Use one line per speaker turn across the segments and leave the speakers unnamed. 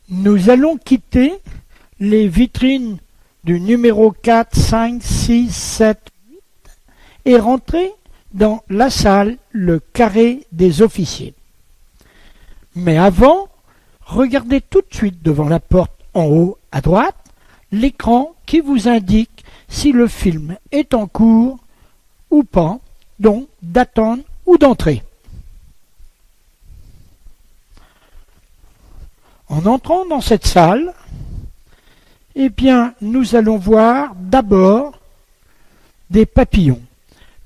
Nous allons quitter les vitrines du numéro 4, 5, 6, 7, 8 et rentrer dans la salle, le carré des officiers. Mais avant, regardez tout de suite devant la porte en haut à droite l'écran qui vous indique si le film est en cours ou pas, donc d'attendre ou d'entrer. En entrant dans cette salle, eh bien, nous allons voir d'abord des papillons.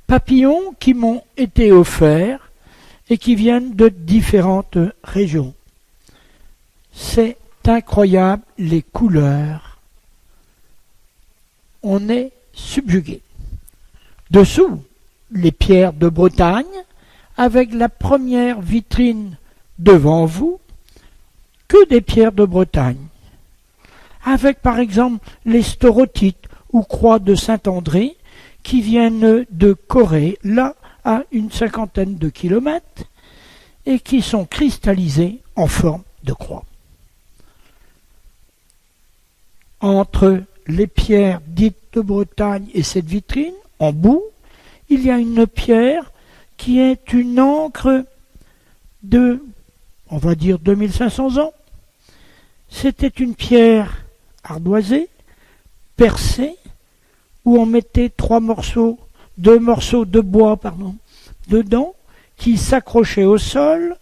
Papillons qui m'ont été offerts et qui viennent de différentes régions. C'est incroyable les couleurs. On est subjugué. Dessous, les pierres de Bretagne, avec la première vitrine devant vous, que des pierres de Bretagne. Avec par exemple les staurotites ou croix de Saint-André qui viennent de Corée, là à une 50aine de kilomètres, et qui sont cristallisées en forme de croix. Entre les pierres dites de Bretagne et cette vitrine, en bout, il y a une pierre qui est une encre de, on va dire, 2500 ans. C'était une pierre ardoisée, percée, où on mettait deux morceaux de bois, dedans, qui s'accrochaient au sol,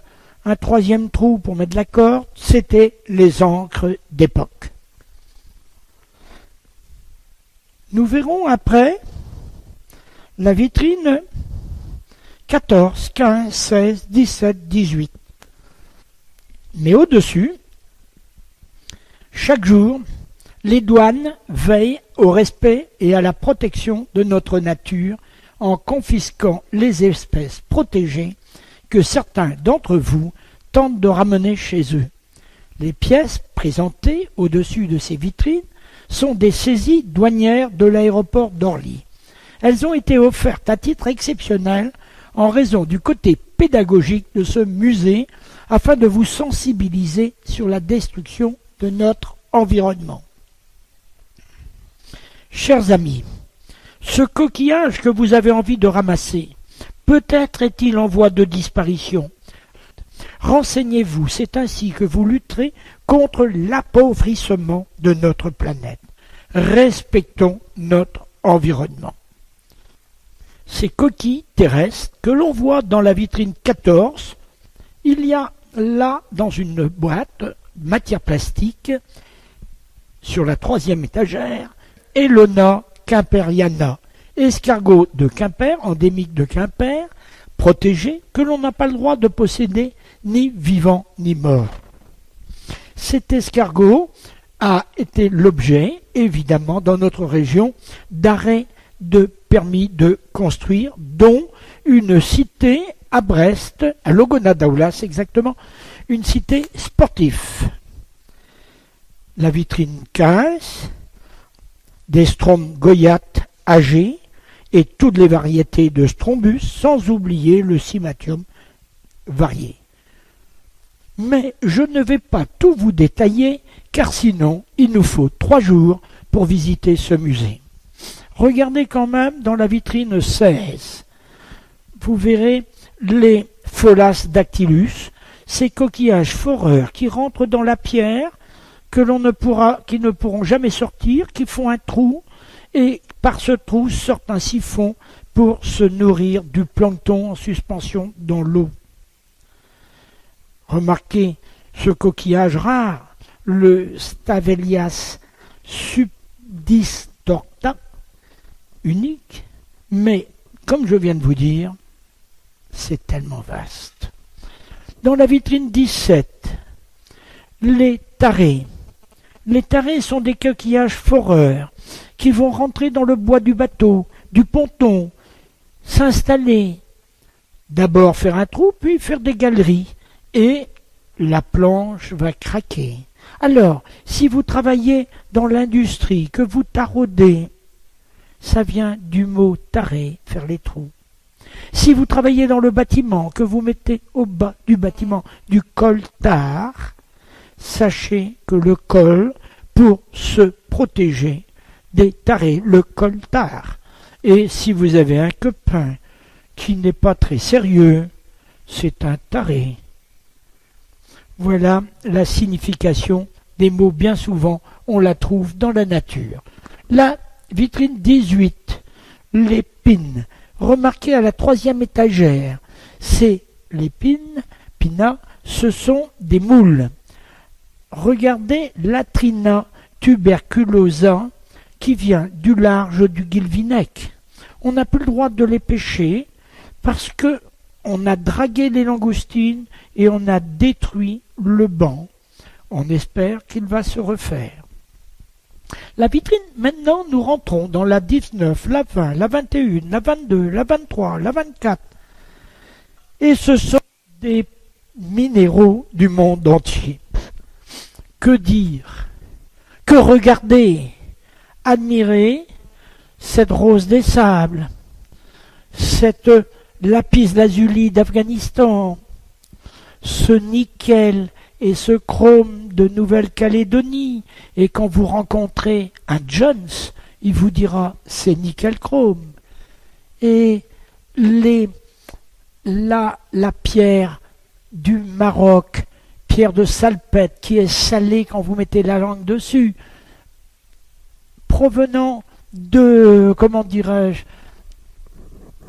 un troisième trou pour mettre la corde, c'était les encres d'époque. Nous verrons après la vitrine 14, 15, 16, 17, 18. Mais au-dessus, chaque jour, les douanes veillent au respect et à la protection de notre nature en confisquant les espèces protégées que certains d'entre vous tentent de ramener chez eux. Les pièces présentées au-dessus de ces vitrines sont des saisies douanières de l'aéroport d'Orly. Elles ont été offertes à titre exceptionnel en raison du côté pédagogique de ce musée afin de vous sensibiliser sur la destruction de notre environnement. Chers amis, ce coquillage que vous avez envie de ramasser, peut-être est-il en voie de disparition. Renseignez-vous, c'est ainsi que vous lutterez contre l'appauvrissement de notre planète. Respectons notre environnement. Ces coquilles terrestres que l'on voit dans la vitrine 14, il y a là dans une boîte matière plastique sur la 3e étagère Elona quimperiana, escargot de Quimper, endémique de Quimper, protégé, que l'on n'a pas le droit de posséder ni vivant ni mort. Cet escargot a été l'objet, évidemment, dans notre région, d'arrêts de permis de construire, dont une cité à Brest, à Logonadaoulas exactement, une cité sportive. La vitrine 15, des stromes goyates âgés et toutes les variétés de strombus, sans oublier le cymatium varié. Mais je ne vais pas tout vous détailler, car sinon il nous faut 3 jours pour visiter ce musée. Regardez quand même dans la vitrine 16. Vous verrez les Pholas dactylus, ces coquillages foreurs qui rentrent dans la pierre, qui ne pourront jamais sortir, qui font un trou, et par ce trou sortent un siphon pour se nourrir du plancton en suspension dans l'eau. Remarquez ce coquillage rare, le Stavelias subdistorta, unique, mais comme je viens de vous dire, c'est tellement vaste. Dans la vitrine 17, les tarés. Les tarés sont des coquillages foreurs qui vont rentrer dans le bois du bateau, du ponton, s'installer, d'abord faire un trou, puis faire des galeries, et la planche va craquer. Alors, si vous travaillez dans l'industrie, que vous taraudez, ça vient du mot tarer, faire les trous. Si vous travaillez dans le bâtiment, que vous mettez au bas du bâtiment du coltard, sachez que le col, pour se protéger des tarés, le coltard. Et si vous avez un copain qui n'est pas très sérieux, c'est un taré. Voilà la signification des mots. Bien souvent, on la trouve dans la nature. La vitrine 18, l'épine. Remarquez à la 3e étagère, c'est l'épine, pinna, ce sont des moules. Regardez l'atrina tuberculosa qui vient du large du Guilvinec. On n'a plus le droit de les pêcher parce que on a dragué les langoustines et on a détruit le banc. On espère qu'il va se refaire. La vitrine, maintenant, nous rentrons dans la 19, la 20, la 21, la 22, la 23, la 24. Et ce sont des minéraux du monde entier. Que dire? Que regarder? Admirer cette rose des sables, cette lapis lazuli d'Afghanistan, ce nickel et ce chrome de Nouvelle-Calédonie. Et quand vous rencontrez un Jones, il vous dira c'est nickel chrome. Et la pierre du Maroc, pierre de salpêtre qui est salée quand vous mettez la langue dessus, provenant de, comment dirais-je,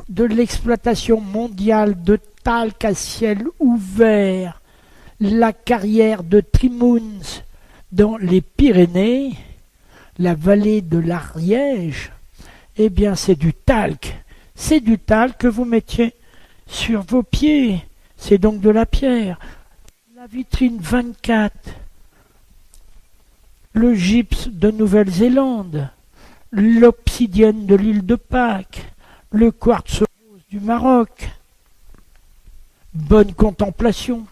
de l'exploitation mondiale de talc à ciel ouvert, la carrière de Trimouns dans les Pyrénées, la vallée de l'Ariège, eh bien c'est du talc. C'est du talc que vous mettiez sur vos pieds. C'est donc de la pierre. La vitrine 24, le gypse de Nouvelle-Zélande, l'obsidienne de l'île de Pâques, le quartz rose du Maroc. Bonne contemplation.